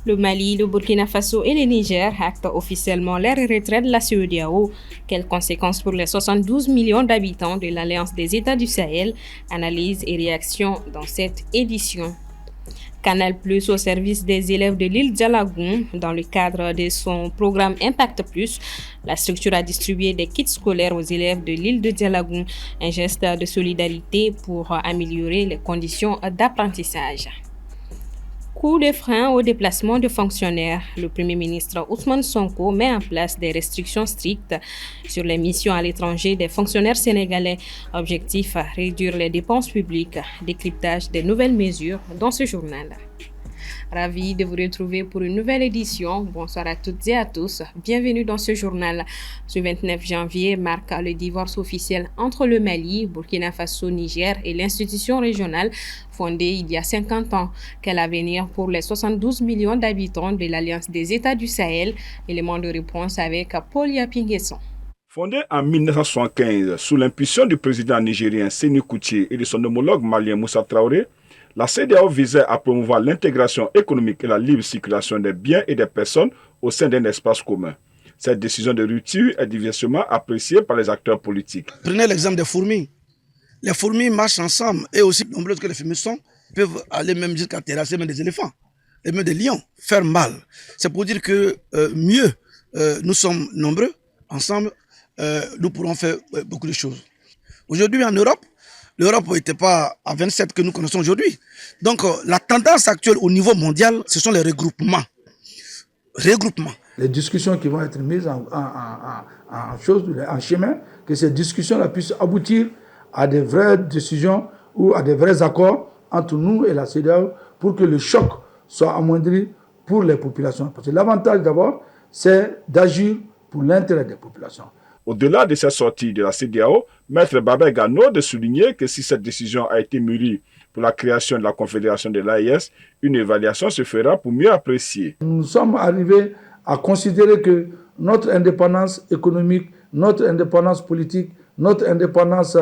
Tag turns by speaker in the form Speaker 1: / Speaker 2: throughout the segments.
Speaker 1: Le Mali, le Burkina Faso et le Niger actent officiellement leur retrait de la CEDEAO. Quelles conséquences pour les 72 millions d'habitants de l'Alliance des États du Sahel? Analyse et réaction dans cette édition. Canal Plus au service des élèves de l'île Dialagoum dans le cadre de son programme Impact Plus. La structure a distribué des kits scolaires aux élèves de l'île de Dialagoum, un geste de solidarité pour améliorer les conditions d'apprentissage. Coup de frein au déplacement de fonctionnaires. Le Premier ministre Ousmane Sonko met en place des restrictions strictes sur les missions à l'étranger des fonctionnaires sénégalais. Objectif, réduire les dépenses publiques. Décryptage des nouvelles mesures dans ce journal. Ravi de vous retrouver pour une nouvelle édition. Bonsoir à toutes et à tous. Bienvenue dans ce journal. Ce 29 janvier marque le divorce officiel entre le Mali, Burkina Faso, Niger et l'institution régionale fondée il y a 50 ans. Quel avenir pour les 72 millions d'habitants de l'Alliance des États du Sahel? Élément de réponse avec Paul Yapinguesson.
Speaker 2: Fondée en 1975 sous l'impulsion du président nigérien Séni Kouché et de son homologue malien Moussa Traoré, la CEDEAO visait à promouvoir l'intégration économique et la libre circulation des biens et des personnes au sein d'un espace commun. Cette décision de rupture est diversement appréciée par les acteurs politiques.
Speaker 3: Prenez l'exemple des fourmis. Les fourmis marchent ensemble et aussi nombreuses que les fourmis sont, peuvent aller même jusqu'à terrasser même des éléphants et même des lions, faire mal. C'est pour dire que nous sommes nombreux, ensemble, nous pourrons faire beaucoup de choses. Aujourd'hui en Europe, l'Europe n'était pas à 27 que nous connaissons aujourd'hui. Donc, la tendance actuelle au niveau mondial, ce sont les regroupements.
Speaker 4: Les discussions qui vont être mises en chemin, que ces discussions-là puissent aboutir à des vraies décisions ou à des vrais accords entre nous et la CEDEAO pour que le choc soit amoindri pour les populations. Parce que l'avantage d'abord, c'est d'agir pour l'intérêt des populations.
Speaker 2: Au-delà de cette sortie de la CEDEAO, Maître Babel Gano de souligner que si cette décision a été mûrie pour la création de la Confédération de l'AES, une évaluation se fera pour mieux apprécier.
Speaker 4: Nous sommes arrivés à considérer que notre indépendance économique, notre indépendance politique, notre indépendance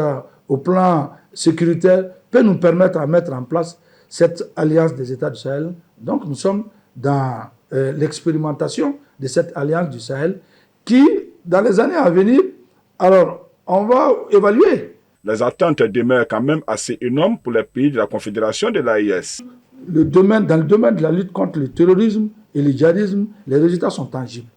Speaker 4: au plan sécuritaire peut nous permettre à mettre en place cette alliance des États du Sahel. Donc nous sommes dans l'expérimentation de cette alliance du Sahel qui, dans les années à venir, alors on va évaluer.
Speaker 2: Les attentes demeurent quand même assez énormes pour les pays de la Confédération de l'AES.
Speaker 4: Dans le domaine de la lutte contre le terrorisme et le djihadisme, les résultats sont tangibles.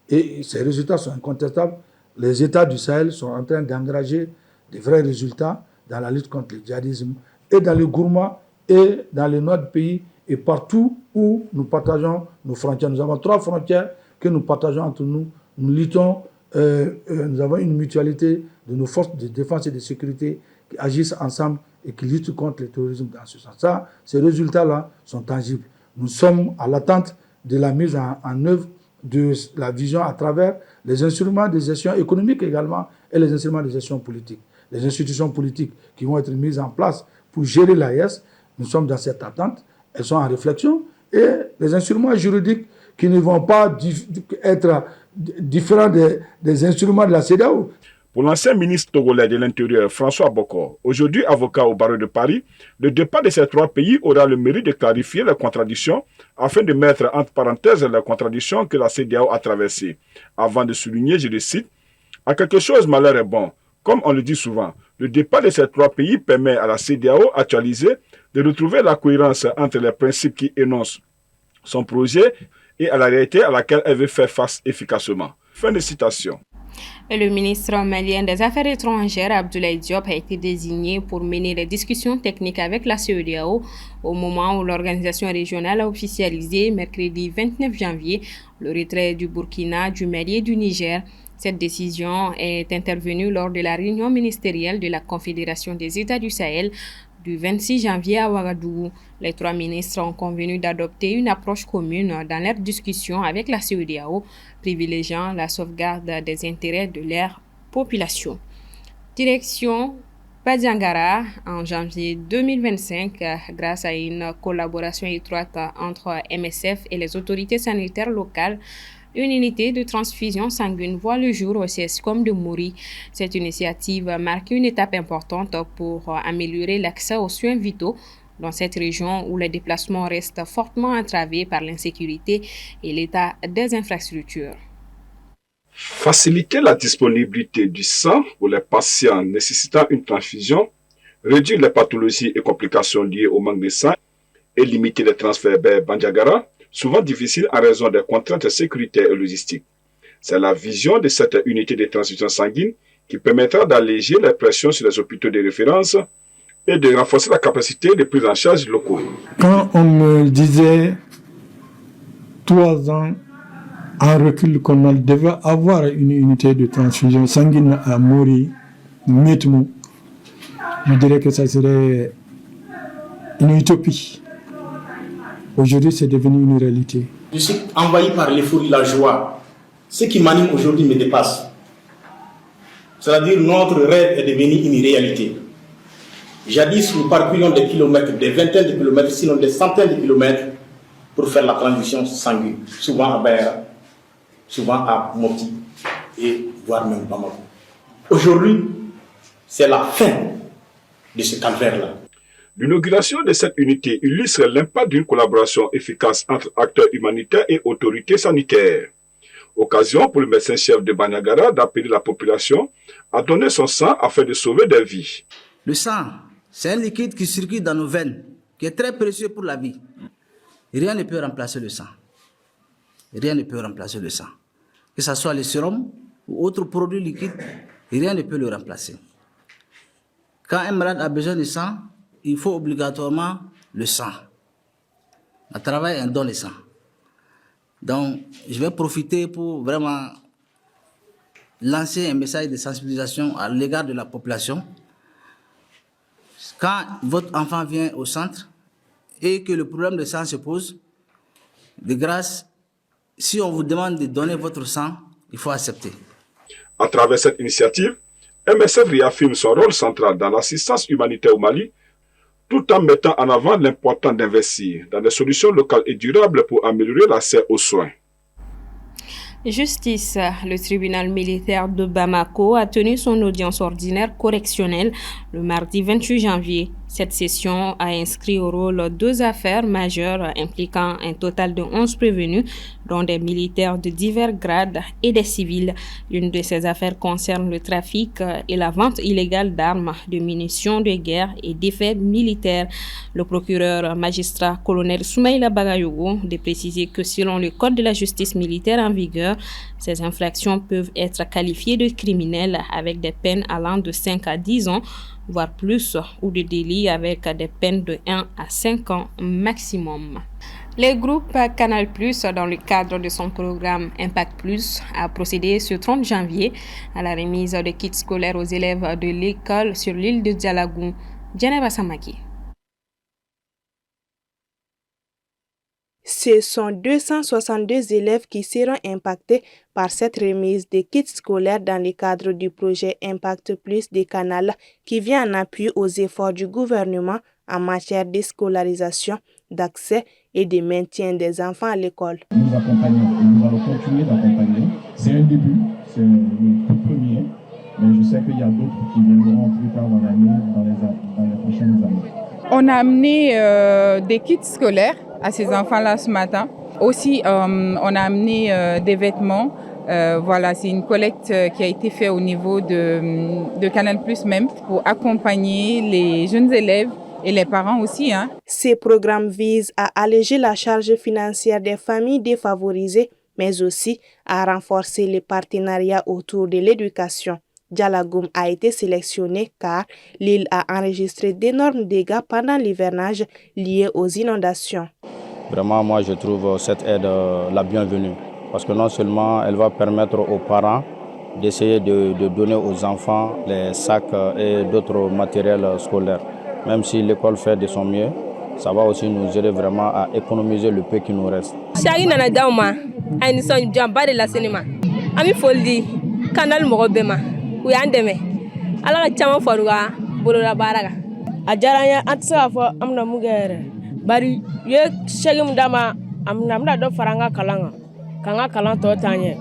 Speaker 4: Et ces résultats sont incontestables. Les États du Sahel sont en train d'engager des vrais résultats dans la lutte contre le djihadisme et dans le Gourma et dans le nord du pays et partout où nous partageons nos frontières. Nous avons 3 frontières que nous partageons entre nous. Nous luttons, nous avons une mutualité de nos forces de défense et de sécurité qui agissent ensemble et qui luttent contre le terrorisme dans ce sens. Ça, ces résultats-là sont tangibles. Nous sommes à l'attente de la mise en œuvre de la vision à travers les instruments de gestion économique également et les instruments de gestion politique. Les institutions politiques qui vont être mises en place pour gérer l'AES, nous sommes dans cette attente, elles sont en réflexion, et les instruments juridiques qui ne vont pas être différents des instruments de la CEDEAO.
Speaker 2: Pour l'ancien ministre togolais de l'Intérieur, François Bokor, aujourd'hui avocat au barreau de Paris, le départ de ces 3 pays aura le mérite de clarifier les contradictions afin de mettre entre parenthèses les contradictions que la CEDEAO a traversées. Avant de souligner, je le cite, « À quelque chose, malheur est bon. Comme on le dit souvent, le départ de ces 3 pays permet à la CEDEAO actualisée de retrouver la cohérence entre les principes qui énoncent son projet et à la réalité à laquelle elle veut faire face efficacement. » Fin de citation.
Speaker 1: Le ministre malien des Affaires étrangères, Abdoulaye Diop, a été désigné pour mener les discussions techniques avec la CEDEAO au moment où l'organisation régionale a officialisé, mercredi 29 janvier, le retrait du Burkina, du Mali et du Niger. Cette décision est intervenue lors de la réunion ministérielle de la Confédération des États du Sahel du 26 janvier à Ouagadougou. Les 3 ministres ont convenu d'adopter une approche commune dans leurs discussions avec la CEDEAO, privilégiant la sauvegarde des intérêts de leur population. Direction Badiangara en janvier 2025, grâce à une collaboration étroite entre MSF et les autorités sanitaires locales, une unité de transfusion sanguine voit le jour au CSCOM de Mouri. Cette initiative marque une étape importante pour améliorer l'accès aux soins vitaux dans cette région où les déplacements restent fortement entravés par l'insécurité et l'état des infrastructures.
Speaker 2: Faciliter la disponibilité du sang pour les patients nécessitant une transfusion, réduire les pathologies et complications liées au manque de sang et limiter les transferts vers Bandiagara, souvent difficiles en raison des contraintes sécuritaires et logistiques. C'est la vision de cette unité de transfusion sanguine qui permettra d'alléger les pressions sur les hôpitaux de référence et de renforcer la capacité de prise en charge locaux.
Speaker 5: Quand on me disait 3 ans en recul qu'on devait avoir une unité de transfusion sanguine à Mori, Metmou, je dirais que ça serait une utopie. Aujourd'hui, c'est devenu une réalité.
Speaker 6: Je suis envahi par l'euphorie, la joie. Ce qui m'anime aujourd'hui me dépasse. C'est-à-dire notre rêve est devenu une réalité. Jadis, nous parcourions des kilomètres, des vingtaines de kilomètres, sinon des centaines de kilomètres pour faire la transition sanguine, souvent à Baïra, souvent à Mopti et voire même Bamako. Aujourd'hui, c'est la fin de ce calvaire-là.
Speaker 2: L'inauguration de cette unité illustre l'impact d'une collaboration efficace entre acteurs humanitaires et autorités sanitaires. Occasion pour le médecin-chef de Bandiagara d'appeler la population à donner son sang afin de sauver des vies.
Speaker 7: Le sang, c'est un liquide qui circule dans nos veines, qui est très précieux pour la vie. Rien ne peut remplacer le sang. Rien ne peut remplacer le sang. Que ce soit le sérum ou autre produit liquide, rien ne peut le remplacer. Quand un malade a besoin de sang, il faut obligatoirement le sang. À travers un don de sang. Donc, je vais profiter pour vraiment lancer un message de sensibilisation à l'égard de la population. Quand votre enfant vient au centre et que le problème de sang se pose, de grâce, si on vous demande de donner votre sang, il faut accepter.
Speaker 2: À travers cette initiative, MSF réaffirme son rôle central dans l'assistance humanitaire au Mali, tout en mettant en avant l'importance d'investir dans des solutions locales et durables pour améliorer l'accès aux soins.
Speaker 1: Justice. Le tribunal militaire de Bamako a tenu son audience ordinaire correctionnelle le mardi 28 janvier. Cette session a inscrit au rôle 2 affaires majeures impliquant un total de 11 prévenus, dont des militaires de divers grades et des civils. L'une de ces affaires concerne le trafic et la vente illégale d'armes, de munitions de guerre et d'effets militaires. Le procureur magistrat colonel Soumaïla Bagayogo de préciser que selon le code de la justice militaire en vigueur, ces infractions peuvent être qualifiées de criminelles avec des peines allant de 5 à 10 ans, voire plus, ou de délits avec des peines de 1 à 5 ans maximum. Le groupe Canal+, dans le cadre de son programme Impact+, a procédé ce 30 janvier à la remise de kits scolaires aux élèves de l'école sur l'île de Dialagoum. Djeneba Samaki.
Speaker 8: Ce sont 262 élèves qui seront impactés par cette remise des kits scolaires dans le cadre du projet Impact Plus des Canal qui vient en appui aux efforts du gouvernement en matière de scolarisation, d'accès et de maintien des enfants à l'école.
Speaker 9: Nous accompagnons et nous allons continuer d'accompagner. C'est un début, c'est le tout premier, mais je sais qu'il y a d'autres qui viendront plus tard dans l'année, dans les prochaines années.
Speaker 10: On a amené des kits scolaires à ces enfants-là ce matin. Aussi, on a amené des vêtements. Voilà, c'est une collecte qui a été faite au niveau de Canal Plus même pour accompagner les jeunes élèves et les parents aussi.
Speaker 8: Ces programmes visent à alléger la charge financière des familles défavorisées, mais aussi à renforcer les partenariats autour de l'éducation. Dialagoum a été sélectionné car l'île a enregistré d'énormes dégâts pendant l'hivernage liés aux inondations.
Speaker 11: Vraiment, moi, je trouve cette aide la bienvenue parce que non seulement elle va permettre aux parents d'essayer de donner aux enfants les sacs et d'autres matériels scolaires. Même si l'école fait de son mieux, ça va aussi nous aider vraiment à économiser le peu qui nous reste.
Speaker 12: U y'an dɛmɛ ala ka caman fara u ka bolola baara kan a diyara an ye an tɛ se k'a fɔ an bɛna mun kɛ yɛrɛ bari u ye sɛgi min d'a ma an bɛna dɔ fara an ka kalan kan k'an ka kalan tɔ taa ɲɛ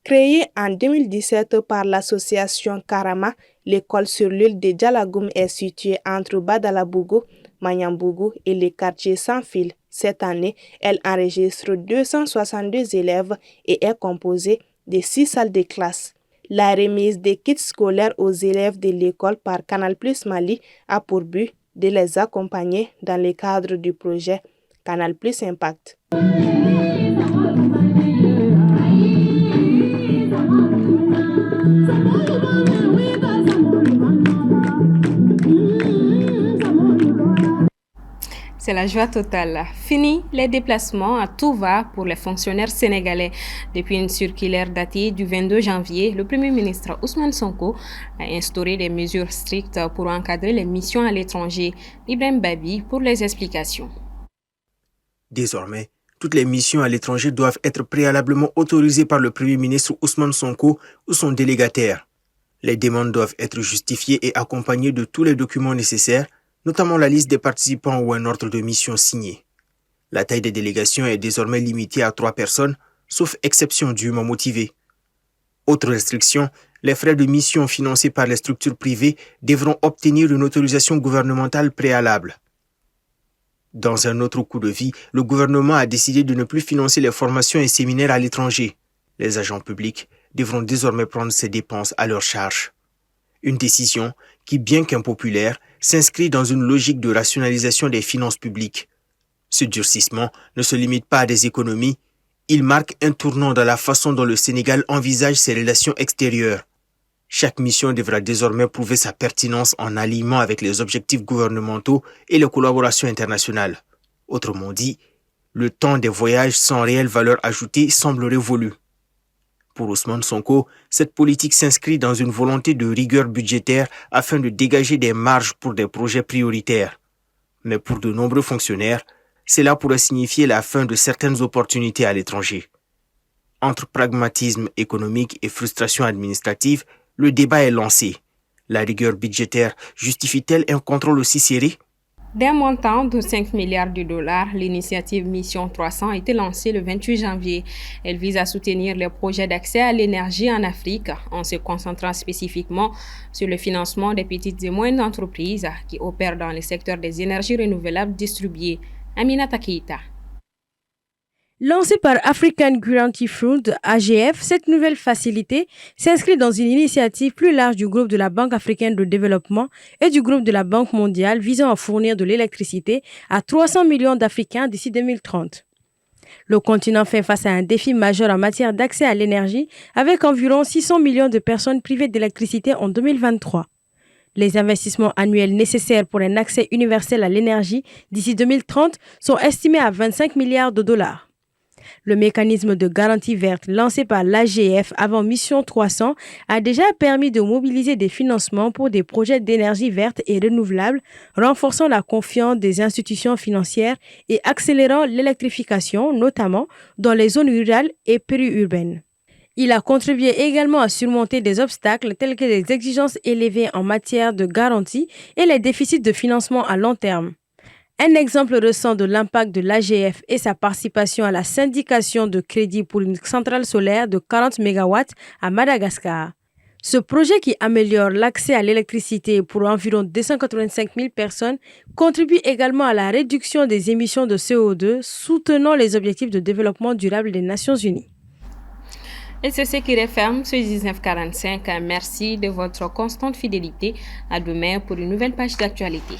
Speaker 8: Créée en 2017 par l'association Karama, l'école sur l'île de Djalagoum est située entre Badalabougou, Manyambougou et les quartiers sans fil. Cette année, elle enregistre 262 élèves et est composée de 6 salles de classe. La remise des kits scolaires aux élèves de l'école par Canal Plus Mali a pour but de les accompagner dans le cadre du projet Canal Plus Impact.
Speaker 1: C'est la joie totale. Fini les déplacements à tout va pour les fonctionnaires sénégalais. Depuis une circulaire datée du 22 janvier, le Premier ministre Ousmane Sonko a instauré des mesures strictes pour encadrer les missions à l'étranger. Ibrahim Babi pour les explications.
Speaker 13: Désormais, toutes les missions à l'étranger doivent être préalablement autorisées par le Premier ministre Ousmane Sonko ou son délégataire. Les demandes doivent être justifiées et accompagnées de tous les documents nécessaires, notamment la liste des participants ou un ordre de mission signé. La taille des délégations est désormais limitée à 3 personnes, sauf exception dûment motivée. Autre restriction, les frais de mission financés par les structures privées devront obtenir une autorisation gouvernementale préalable. Dans un autre coup de vie, le gouvernement a décidé de ne plus financer les formations et séminaires à l'étranger. Les agents publics devront désormais prendre ces dépenses à leur charge. Une décision qui, bien qu'impopulaire, s'inscrit dans une logique de rationalisation des finances publiques. Ce durcissement ne se limite pas à des économies, il marque un tournant dans la façon dont le Sénégal envisage ses relations extérieures. Chaque mission devra désormais prouver sa pertinence en alignement avec les objectifs gouvernementaux et les collaborations internationales. Autrement dit, le temps des voyages sans réelle valeur ajoutée semble révolu. Pour Ousmane Sonko, cette politique s'inscrit dans une volonté de rigueur budgétaire afin de dégager des marges pour des projets prioritaires. Mais pour de nombreux fonctionnaires, cela pourrait signifier la fin de certaines opportunités à l'étranger. Entre pragmatisme économique et frustration administrative, le débat est lancé. La rigueur budgétaire justifie-t-elle un contrôle aussi serré ?
Speaker 1: D'un montant de 5 milliards de dollars, l'initiative Mission 300 a été lancée le 28 janvier. Elle vise à soutenir les projets d'accès à l'énergie en Afrique en se concentrant spécifiquement sur le financement des petites et moyennes entreprises qui opèrent dans le secteur des énergies renouvelables distribuées. Aminata Keita.
Speaker 14: Lancée par African Guarantee Fund, AGF, cette nouvelle facilité s'inscrit dans une initiative plus large du groupe de la Banque africaine de développement et du groupe de la Banque mondiale visant à fournir de l'électricité à 300 millions d'Africains d'ici 2030. Le continent fait face à un défi majeur en matière d'accès à l'énergie avec environ 600 millions de personnes privées d'électricité en 2023. Les investissements annuels nécessaires pour un accès universel à l'énergie d'ici 2030 sont estimés à 25 milliards de dollars. Le mécanisme de garantie verte lancé par l'AGF avant Mission 300 a déjà permis de mobiliser des financements pour des projets d'énergie verte et renouvelable, renforçant la confiance des institutions financières et accélérant l'électrification, notamment dans les zones rurales et périurbaines. Il a contribué également à surmonter des obstacles tels que les exigences élevées en matière de garantie et les déficits de financement à long terme. Un exemple récent de l'impact de l'AGF est sa participation à la syndication de crédit pour une centrale solaire de 40 MW à Madagascar. Ce projet qui améliore l'accès à l'électricité pour environ 285 000 personnes contribue également à la réduction des émissions de CO2, soutenant les objectifs de développement durable des Nations Unies.
Speaker 1: Et c'est ce qui referme ce 1945. Merci de votre constante fidélité. À demain pour une nouvelle page d'actualité.